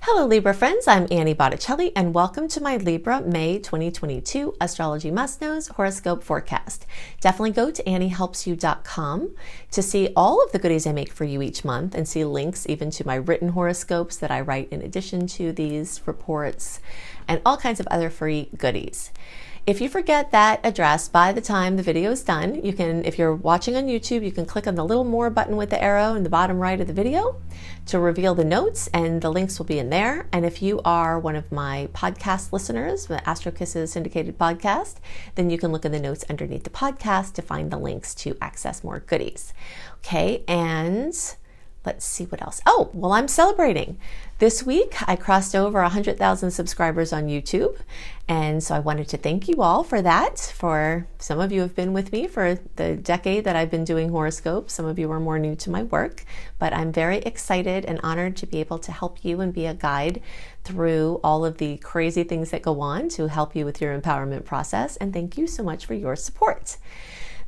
Hello Libra friends, I'm Annie Botticelli and welcome to my Libra May 2022 Astrology Must Knows Horoscope Forecast. Definitely go to anniehelpsyou.com to see all of the goodies I make for you each month and see links even to my written horoscopes that I write in addition to these reports and all kinds of other free goodies. If you forget that address by the time the video is done, you can, if you're watching on YouTube, you can click on the little more button with the arrow in the bottom right of the video to reveal the notes, and the links will be in there. And if you are one of my podcast listeners, the Astro Kisses syndicated podcast, then you can look in the notes underneath the podcast to find the links to access more goodies. Okay, and let's see what else. Oh, well, I'm celebrating. This week, I crossed over 100,000 subscribers on YouTube. And so I wanted to thank you all for that. For some of you have been with me for the decade that I've been doing horoscopes. Some of you are more new to my work, but I'm very excited and honored to be able to help you and be a guide through all of the crazy things that go on to help you with your empowerment process. And thank you so much for your support.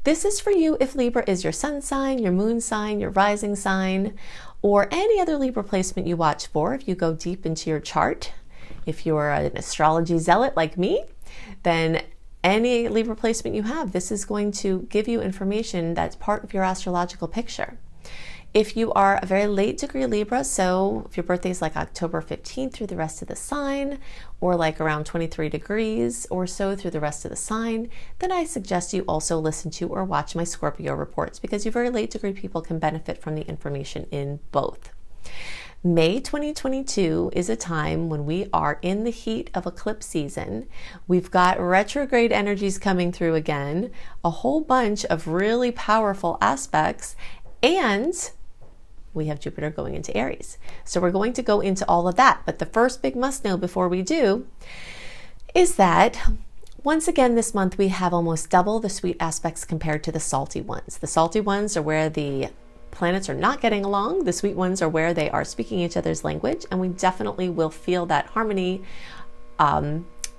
This is for you if Libra is your sun sign, your moon sign, your rising sign, or any other Libra placement you watch for. If you go deep into your chart, if you're an astrology zealot like me, then any Libra placement you have, this is going to give you information that's part of your astrological picture. If you are a very late degree Libra, so if your birthday is like October 15th through the rest of the sign, or like around 23 degrees or so through the rest of the sign, then I suggest you also listen to or watch my Scorpio reports, because you very late degree people can benefit from the information in both. May 2022 is a time when we are in the heat of eclipse season. We've got retrograde energies coming through again, a whole bunch of really powerful aspects, and we have Jupiter going into Aries. So we're going to go into all of that. But the first big must know before we do is that once again this month we have almost double the sweet aspects compared to the salty ones. The salty ones are where the planets are not getting along. The sweet ones are where they are speaking each other's language, and we definitely will feel that harmony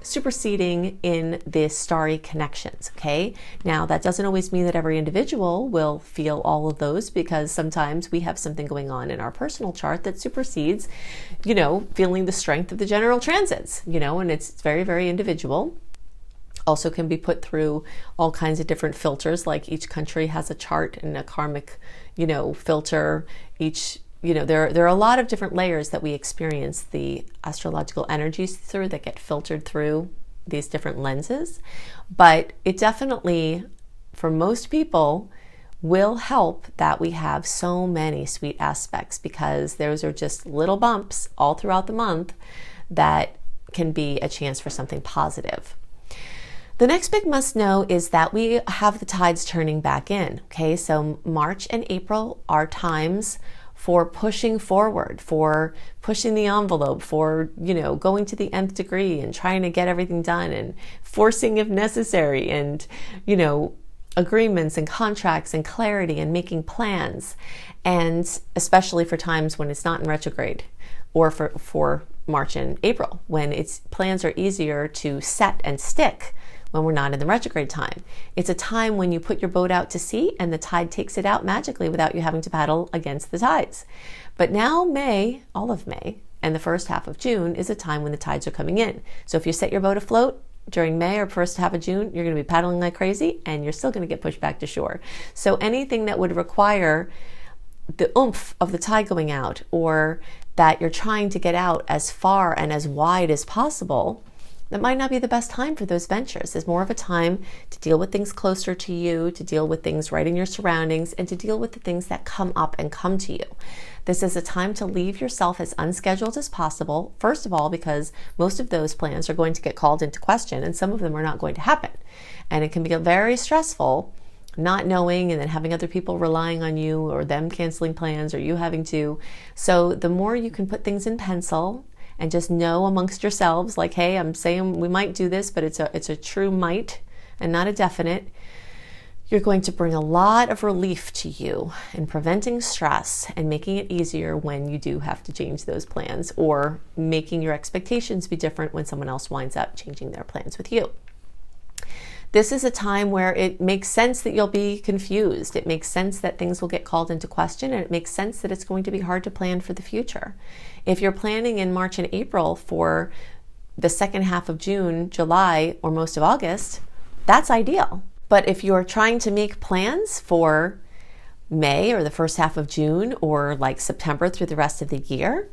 superseding in the starry connections. Okay, now that doesn't always mean that every individual will feel all of those, because sometimes we have something going on in our personal chart that supersedes, feeling the strength of the general transits, and it's very, very individual. Also can be put through all kinds of different filters, like each country has a chart and a karmic, filter. There are a lot of different layers that we experience the astrological energies through that get filtered through these different lenses. But it definitely, for most people, will help that we have so many sweet aspects, because those are just little bumps all throughout the month that can be a chance for something positive. The next big must know is that we have the tides turning back in. Okay, so March and April are times for pushing forward, for pushing the envelope, for, going to the nth degree and trying to get everything done and forcing if necessary, and, agreements and contracts and clarity and making plans. And especially for times when it's not in retrograde, or for March and April, when plans are easier to set and stick when we're not in the retrograde time. It's a time when you put your boat out to sea and the tide takes it out magically without you having to paddle against the tides. But now May, all of May, and the first half of June is a time when the tides are coming in. So if you set your boat afloat during May or first half of June, you're going to be paddling like crazy and you're still going to get pushed back to shore. So anything that would require the oomph of the tide going out, or that you're trying to get out as far and as wide as possible, that might not be the best time for those ventures. It's more of a time to deal with things closer to you, to deal with things right in your surroundings, and to deal with the things that come up and come to you. This is a time to leave yourself as unscheduled as possible, first of all, because most of those plans are going to get called into question, and some of them are not going to happen. And it can be very stressful not knowing, and then having other people relying on you, or them canceling plans, or you having to. So the more you can put things in pencil and just know amongst yourselves, like, hey, I'm saying we might do this, but it's a true might and not a definite, you're going to bring a lot of relief to you in preventing stress and making it easier when you do have to change those plans, or making your expectations be different when someone else winds up changing their plans with you. This is a time where it makes sense that you'll be confused. It makes sense that things will get called into question, and it makes sense that it's going to be hard to plan for the future. If you're planning in March and April for the second half of June, July, or most of August, that's ideal. But if you're trying to make plans for May or the first half of June or like September through the rest of the year,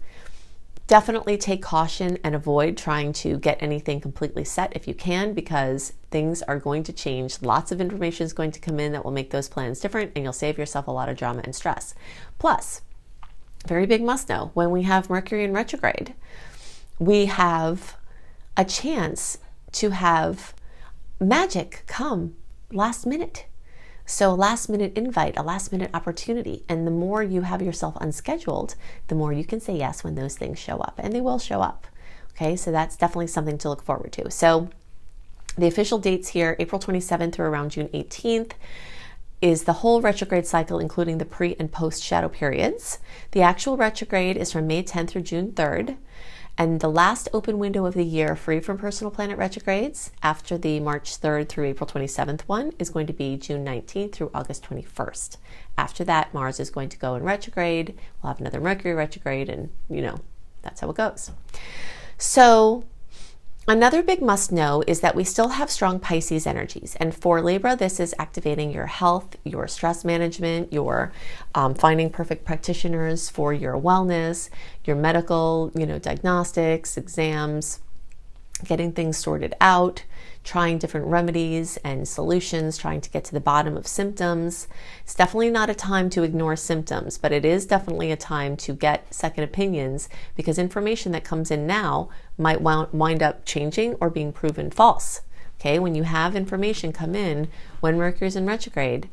definitely take caution and avoid trying to get anything completely set if you can, because things are going to change. Lots of information is going to come in that will make those plans different, and you'll save yourself a lot of drama and stress. Plus, very big must know, when we have Mercury in retrograde, we have a chance to have magic come last minute. So a last minute invite, a last minute opportunity. And the more you have yourself unscheduled, the more you can say yes when those things show up, and they will show up. Okay, so that's definitely something to look forward to. So the official dates here, April 27th through around June 18th, is the whole retrograde cycle, including the pre and post shadow periods. The actual retrograde is from May 10th through June 3rd. And the last open window of the year free from personal planet retrogrades after the March 3rd through April 27th one is going to be June 19th through August 21st. After that, Mars is going to go in retrograde. We'll have another Mercury retrograde, and that's how it goes. So another big must know is that we still have strong Pisces energies. And for Libra, this is activating your health, your stress management, your finding perfect practitioners for your wellness, your medical, diagnostics, exams, getting things sorted out, trying different remedies and solutions, trying to get to the bottom of symptoms. It's definitely not a time to ignore symptoms, but it is definitely a time to get second opinions, because information that comes in now might wind up changing or being proven false. Okay, when you have information come in when Mercury's in retrograde,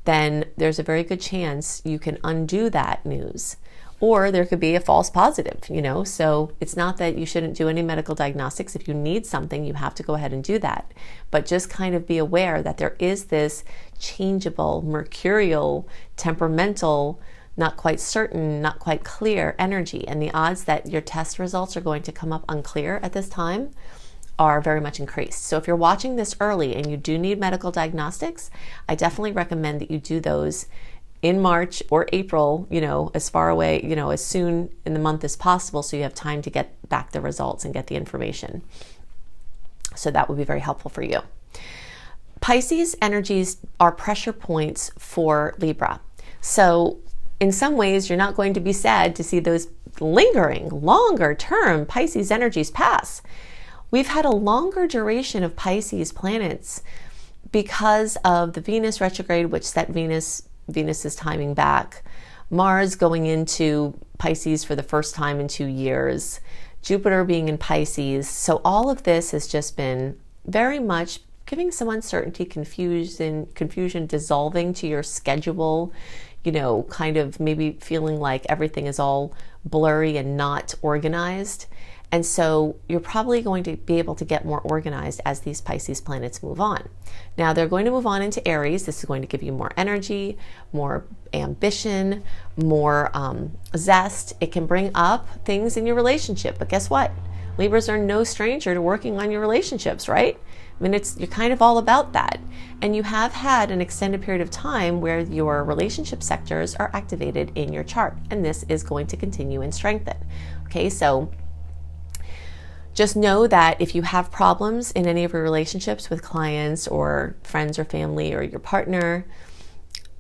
then there's a very good chance you can undo that news. Or there could be a false positive, so it's not that you shouldn't do any medical diagnostics. If you need something, you have to go ahead and do that. But just kind of be aware that there is this changeable, mercurial, temperamental, not quite certain, not quite clear energy. And the odds that your test results are going to come up unclear at this time are very much increased. So if you're watching this early and you do need medical diagnostics, I definitely recommend that you do those in March or April, as far away, as soon in the month as possible, so you have time to get back the results and get the information. So that would be very helpful for you. Pisces energies are pressure points for Libra. So in some ways, you're not going to be sad to see those lingering, longer term Pisces energies pass. We've had a longer duration of Pisces planets because of the Venus retrograde, which set Venus's timing back, Mars going into Pisces for the first time in 2 years, Jupiter being in Pisces. So all of this has just been very much giving some uncertainty, confusion dissolving to your schedule, kind of maybe feeling like everything is all blurry and not organized. And so you're probably going to be able to get more organized as these Pisces planets move on. Now they're going to move on into Aries. This is going to give you more energy, more ambition, more zest. It can bring up things in your relationship. But guess what? Libras are no stranger to working on your relationships, right? I mean, you're kind of all about that. And you have had an extended period of time where your relationship sectors are activated in your chart. And this is going to continue and strengthen. Okay, so just know that if you have problems in any of your relationships with clients or friends or family or your partner,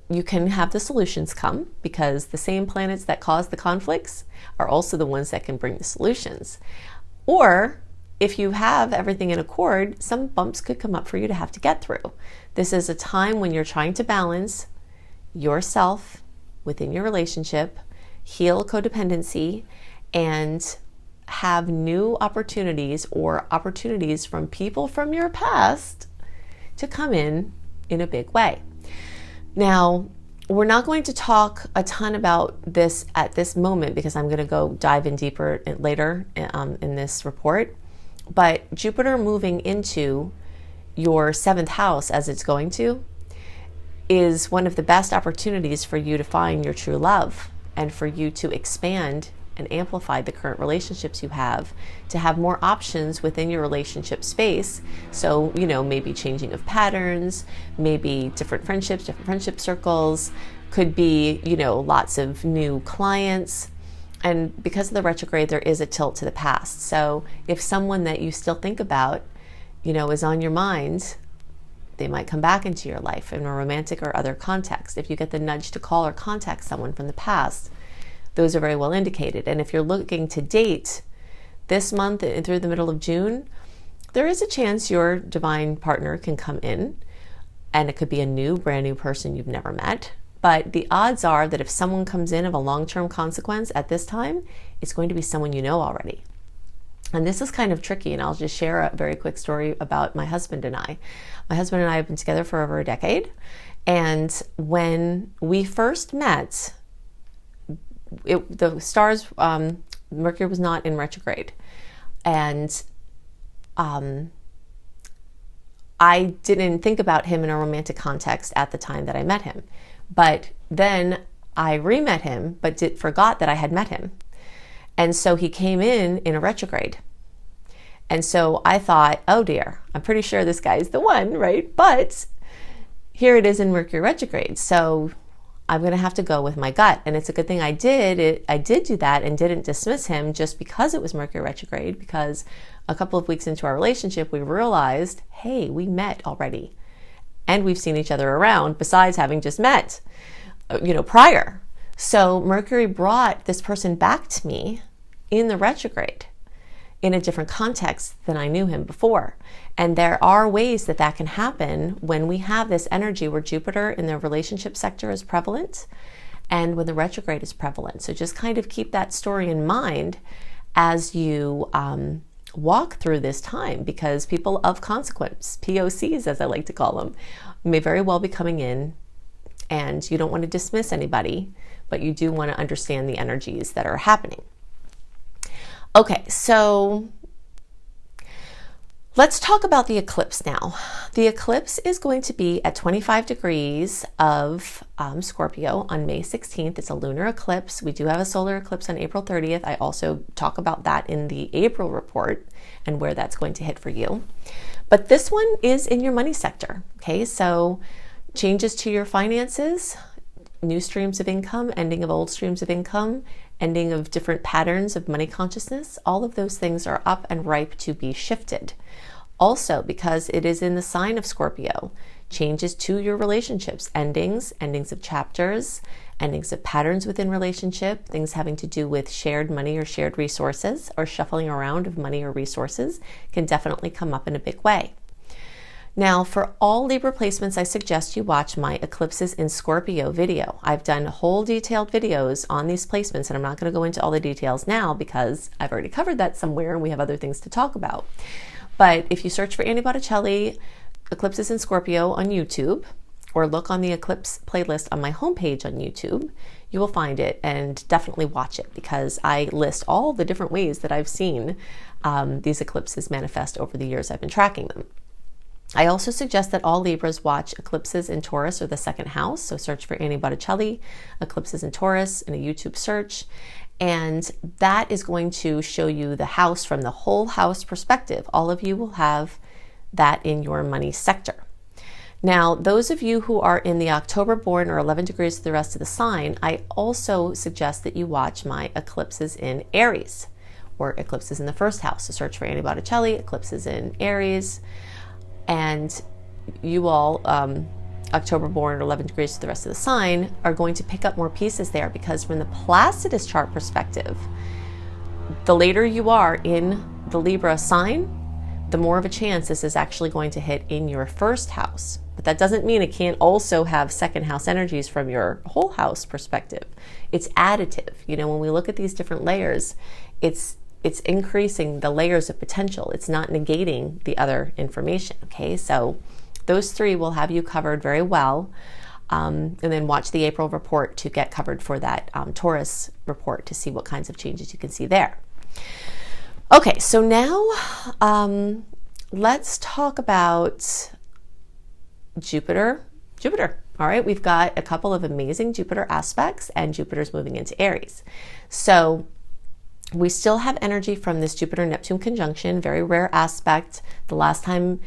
you can have the solutions come, because the same planets that cause the conflicts are also the ones that can bring the solutions. Or if you have everything in accord, some bumps could come up for you to have to get through. This is a time when you're trying to balance yourself within your relationship, heal codependency, and have new opportunities or opportunities from people from your past to come in a big way. Now, we're not going to talk a ton about this at this moment, because I'm going to go dive in deeper later in this report. But Jupiter moving into your 7th house, as it's going to, is one of the best opportunities for you to find your true love and for you to expand and amplified the current relationships you have to have more options within your relationship space. So, maybe changing of patterns, maybe different friendship circles, could be, lots of new clients. And because of the retrograde, there is a tilt to the past. So if someone that you still think about, is on your mind, they might come back into your life in a romantic or other context. If you get the nudge to call or contact someone from the past, those are very well indicated. And if you're looking to date this month and through the middle of June, there is a chance your divine partner can come in, and it could be a brand new person you've never met. But the odds are that if someone comes in of a long-term consequence at this time, it's going to be someone you know already. And this is kind of tricky, and I'll just share a very quick story about my husband and I. My husband and I have been together for over a decade, and when we first met, the stars, Mercury was not in retrograde, and I didn't think about him in a romantic context at the time that I met him. But then I re-met him, but forgot that I had met him. And so he came in a retrograde. And so I thought, oh dear, I'm pretty sure this guy is the one, right? But here it is in Mercury retrograde. So I'm going to have to go with my gut. And it's a good thing I did. I did do that and didn't dismiss him just because it was Mercury retrograde, because a couple of weeks into our relationship, we realized, hey, we met already. And we've seen each other around besides having just met, prior. So Mercury brought this person back to me in the retrograde in a different context than I knew him before. And there are ways that can happen when we have this energy where Jupiter in the relationship sector is prevalent and when the retrograde is prevalent. So just kind of keep that story in mind as you walk through this time, because people of consequence, POCs as I like to call them, may very well be coming in, and you don't want to dismiss anybody, but you do want to understand the energies that are happening. Okay, so let's talk about the eclipse now. The eclipse is going to be at 25 degrees of Scorpio on May 16th. It's a lunar eclipse. We do have a solar eclipse on April 30th. I also talk about that in the April report and where that's going to hit for you. But this one is in your money sector. Okay, so changes to your finances, new streams of income, ending of old streams of income, ending of different patterns of money consciousness, all of those things are up and ripe to be shifted. Also, because it is in the sign of Scorpio, changes to your relationships, endings of chapters, endings of patterns within relationship, things having to do with shared money or shared resources or shuffling around of money or resources can definitely come up in a big way. Now, for all Libra placements, I suggest you watch my Eclipses in Scorpio video. I've done whole detailed videos on these placements, and I'm not going to go into all the details now because I've already covered that somewhere and we have other things to talk about. But if you search for Annie Botticelli, Eclipses in Scorpio on YouTube, or look on the Eclipse playlist on my homepage on YouTube, you will find it, and definitely watch it because I list all the different ways that I've seen these eclipses manifest over the years I've been tracking them. I also suggest that all Libras watch Eclipses in Taurus or the second house. So search for Annie Botticelli, Eclipses in Taurus in a YouTube search. And that is going to show you the house from the whole house perspective. All of you will have that in your money sector. Now, those of you who are in the October born or 11 degrees to the rest of the sign, I also suggest that you watch my Eclipses in Aries or Eclipses in the first house. So search for Annie Botticelli, Eclipses in Aries. And you all, October born or 11 degrees to the rest of the sign, are going to pick up more pieces there, because from the Placidus chart perspective, the later you are in the Libra sign, the more of a chance this is actually going to hit in your first house. But that doesn't mean it can't also have second house energies from your whole house perspective. It's additive. When we look at these different layers, it's increasing the layers of potential. It's not negating the other information, okay? So those three will have you covered very well. And then watch the April report to get covered for that Taurus report to see what kinds of changes you can see there. Okay, so now let's talk about Jupiter. All right, we've got a couple of amazing Jupiter aspects, and Jupiter's moving into Aries. So We still have energy from this Jupiter-Neptune conjunction, very rare aspect. The last time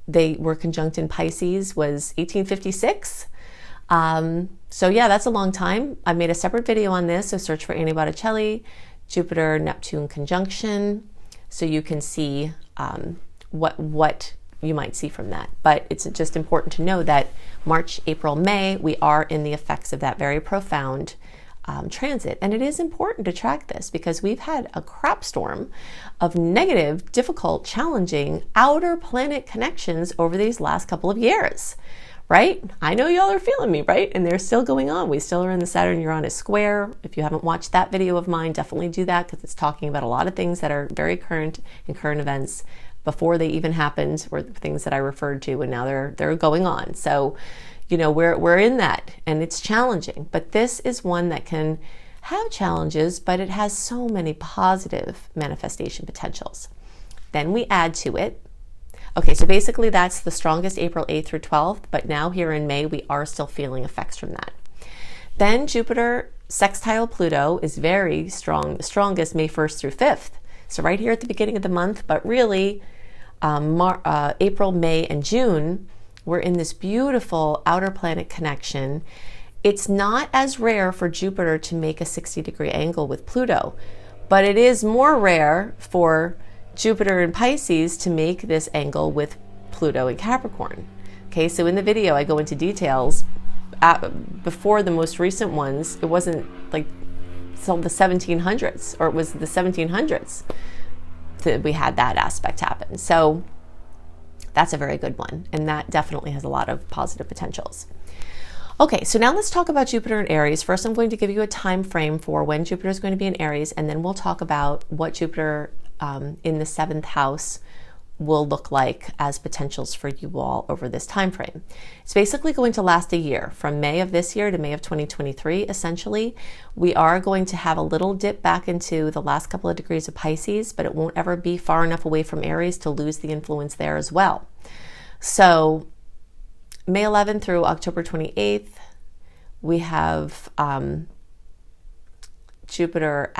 they were conjunct in Pisces was 1856. So yeah, that's a long time. I made a separate video on this, so search for Annie Botticelli, Jupiter-Neptune conjunction, so you can see what you might see from that. But it's just important to know that March, April, May, we are in the effects of that very profound transit. And it is important to track this because we've had a crap storm of negative, difficult, challenging outer planet connections over these last couple of years, right? I know y'all are feeling me, right? And they're still going on. We still are in the Saturn-Uranus square. If you haven't watched that video of mine, definitely do that because it's talking about a lot of things that are very current and current events before they even happened, were things that I referred to, and now they're going on. So, you know, we're in that, and it's challenging. But this is one that can have challenges, but it has so many positive manifestation potentials. Then we add to it. Okay, so basically that's the strongest April 8th through 12th, but now here in May, we are still feeling effects from that. Then Jupiter sextile Pluto is very strong, the strongest May 1st through 5th. So right here at the beginning of the month, but really April, May, and June, we're in this beautiful outer planet connection. It's not as rare for Jupiter to make a 60-degree angle with Pluto, but it is more rare for Jupiter in Pisces to make this angle with Pluto in Capricorn. Okay, so in the video I go into details. Before the most recent ones, it wasn't like till the 1700s, or it was the 1700s that we had that aspect happen. So that's a very good one, and that definitely has a lot of positive potentials. Okay, so now let's talk about Jupiter in Aries. First, I'm going to give you a time frame for when Jupiter is going to be in Aries, and then we'll talk about what Jupiter in the 7th house will look like as potentials for you all over this time frame. It's basically going to last a year, from May of this year to May of 2023, essentially. We are going to have a little dip back into the last couple of degrees of Pisces, but it won't ever be far enough away from Aries to lose the influence there as well. So May 11th through October 28th, we have Jupiter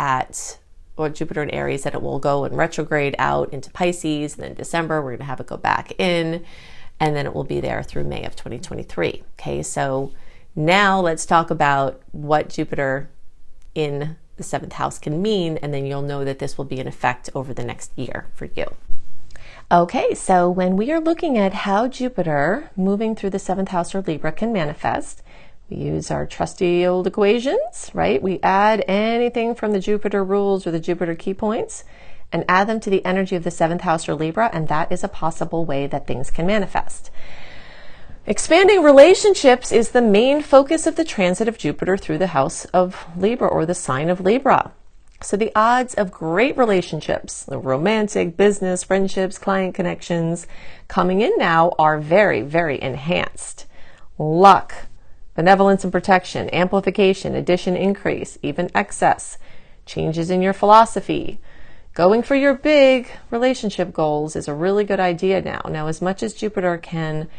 in Aries, that it will go and retrograde out into Pisces, and then December we're going to have it go back in, and then it will be there through May of 2023. Okay, so now let's talk about what Jupiter in the 7th house can mean, and then you'll know that this will be in effect over the next year for you. Okay, so when we are looking at how Jupiter moving through the 7th house or Libra can manifest, we use our trusty old equations, right? We add anything from the Jupiter rules or the Jupiter key points and add them to the energy of the 7th house or Libra, and that is a possible way that things can manifest. Expanding relationships is the main focus of the transit of Jupiter through the house of Libra, or the sign of Libra. So the odds of great relationships, the romantic, business, friendships, client connections coming in now are very, very enhanced. Luck, benevolence and protection, amplification, addition, increase, even excess, changes in your philosophy. Going for your big relationship goals is a really good idea now. Now, as much as Jupiter can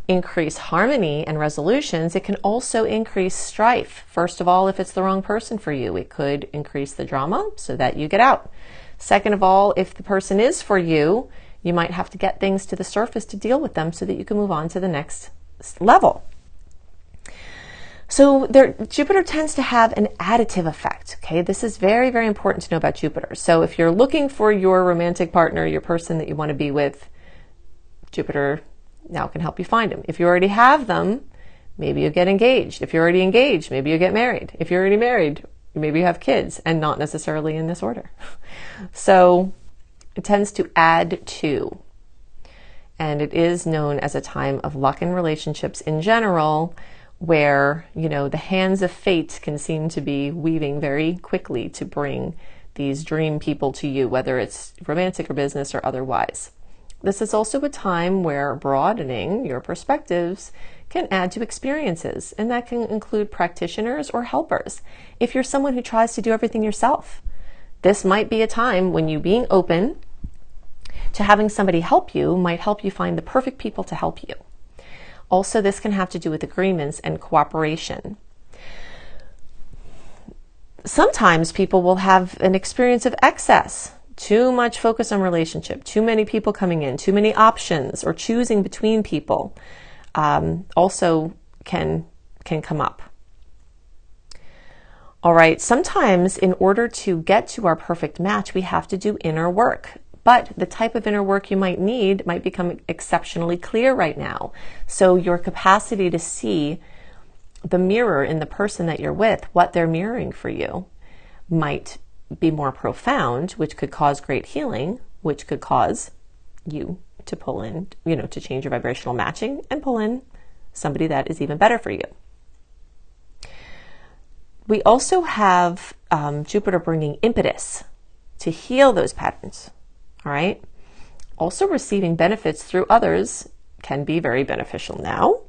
increase harmony and resolutions, it can also increase strife. First of all, if it's the wrong person for you, it could increase the drama so that you get out. Second of all, if the person is for you, you might have to get things to the surface to deal with them so that you can move on to the next level. So Jupiter tends to have an additive effect, okay? This is very, very important to know about Jupiter. So if you're looking for your romantic partner, your person that you want to be with, Jupiter now can help you find them. If you already have them, maybe you get engaged. If you're already engaged, maybe you get married. If you're already married, maybe you have kids, and not necessarily in this order. So it tends to add to. And it is known as a time of luck in relationships in general, where, you know, the hands of fate can seem to be weaving very quickly to bring these dream people to you, whether it's romantic or business or otherwise. This is also a time where broadening your perspectives can add to experiences, and that can include practitioners or helpers. If you're someone who tries to do everything yourself, this might be a time when you being open to having somebody help you might help you find the perfect people to help you. Also, this can have to do with agreements and cooperation. Sometimes people will have an experience of excess, too much focus on relationship, too many people coming in, too many options, or choosing between people also can come up. All right, sometimes in order to get to our perfect match, we have to do inner work. But the type of inner work you might need might become exceptionally clear right now. So your capacity to see the mirror in the person that you're with, what they're mirroring for you, might be more profound, which could cause great healing, which could cause you to pull in, to change your vibrational matching and pull in somebody that is even better for you. We also have Jupiter bringing impetus to heal those patterns, all right? Also receiving benefits through others can be very beneficial now.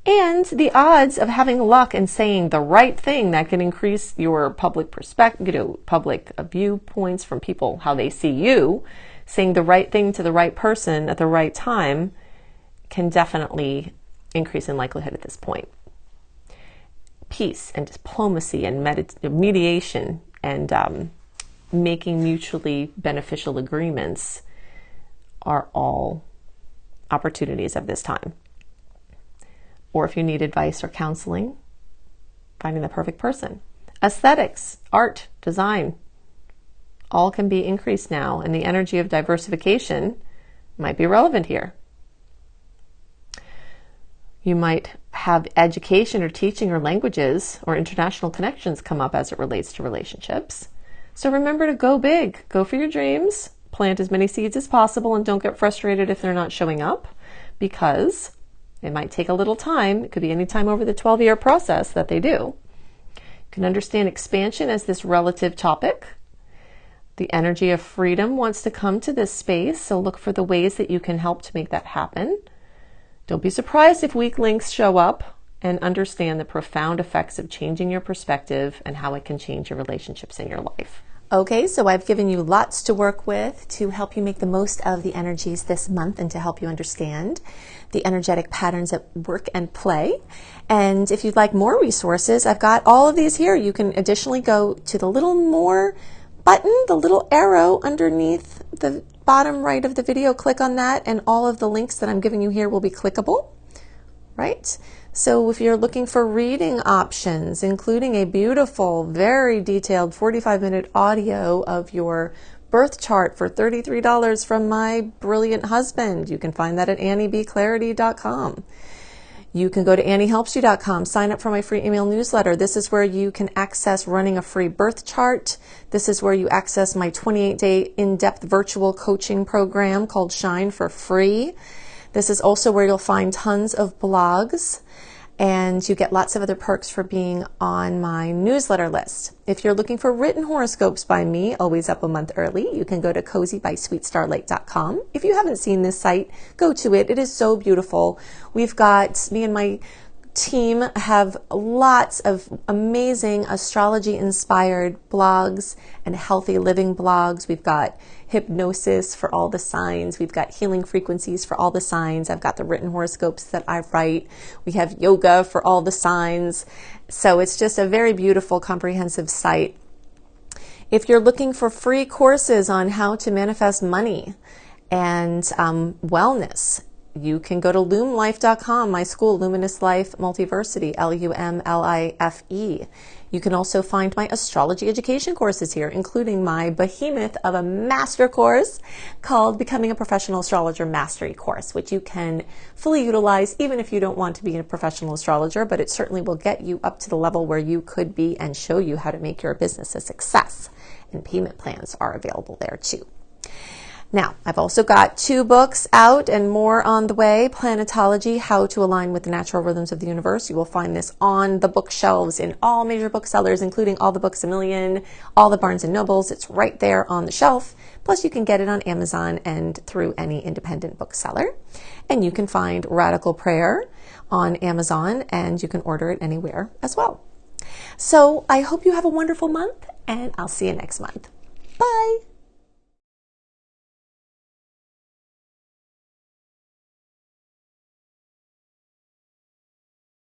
And the odds of having luck and saying the right thing that can increase your public perspective, public viewpoints from people, how they see you, saying the right thing to the right person at the right time can definitely increase in likelihood at this point. Peace and diplomacy and mediation and making mutually beneficial agreements are all opportunities of this time. Or if you need advice or counseling, finding the perfect person. Aesthetics, art, design, all can be increased now, and the energy of diversification might be relevant here. You might have education or teaching or languages or international connections come up as it relates to relationships. So remember to go big, go for your dreams, plant as many seeds as possible, and don't get frustrated if they're not showing up, because it might take a little time. It could be any time over the 12-year process that they do. You can understand expansion as this relative topic. The energy of freedom wants to come to this space, so look for the ways that you can help to make that happen. Don't be surprised if weak links show up, and understand the profound effects of changing your perspective and how it can change your relationships in your life. Okay, so I've given you lots to work with to help you make the most of the energies this month and to help you understand the energetic patterns at work and play. And if you'd like more resources, I've got all of these here. You can additionally go to the little more button, the little arrow underneath the bottom right of the video. Click on that, and all of the links that I'm giving you here will be clickable, right? So if you're looking for reading options, including a beautiful, very detailed 45-minute audio of your birth chart for $33 from my brilliant husband, you can find that at anniebclarity.com. You can go to anniehelpsyou.com, sign up for my free email newsletter. This is where you can access running a free birth chart. This is where you access my 28-day in-depth virtual coaching program called Shine for free. This is also where you'll find tons of blogs, and you get lots of other perks for being on my newsletter list. If you're looking for written horoscopes by me, always up a month early, you can go to cozybysweetstarlight.com. If you haven't seen this site, go to it. It is so beautiful. We've got, me and my team have lots of amazing astrology-inspired blogs and healthy living blogs. We've got hypnosis for all the signs. We've got healing frequencies for all the signs. I've got the written horoscopes that I write. We have yoga for all the signs. So it's just a very beautiful, comprehensive site. If you're looking for free courses on how to manifest money and wellness, you can go to lumlife.com, my school, Luminous Life Multiversity, LUMLIFE. You can also find my astrology education courses here, including my behemoth of a master course called Becoming a Professional Astrologer Mastery Course, which you can fully utilize even if you don't want to be a professional astrologer, but it certainly will get you up to the level where you could be and show you how to make your business a success. And payment plans are available there too. Now, I've also got 2 books out and more on the way. Planetology, How to Align with the Natural Rhythms of the Universe. You will find this on the bookshelves in all major booksellers, including all the Books A Million, all the Barnes & Nobles. It's right there on the shelf. Plus, you can get it on Amazon and through any independent bookseller. And you can find Radical Prayer on Amazon, and you can order it anywhere as well. So I hope you have a wonderful month, and I'll see you next month. Bye.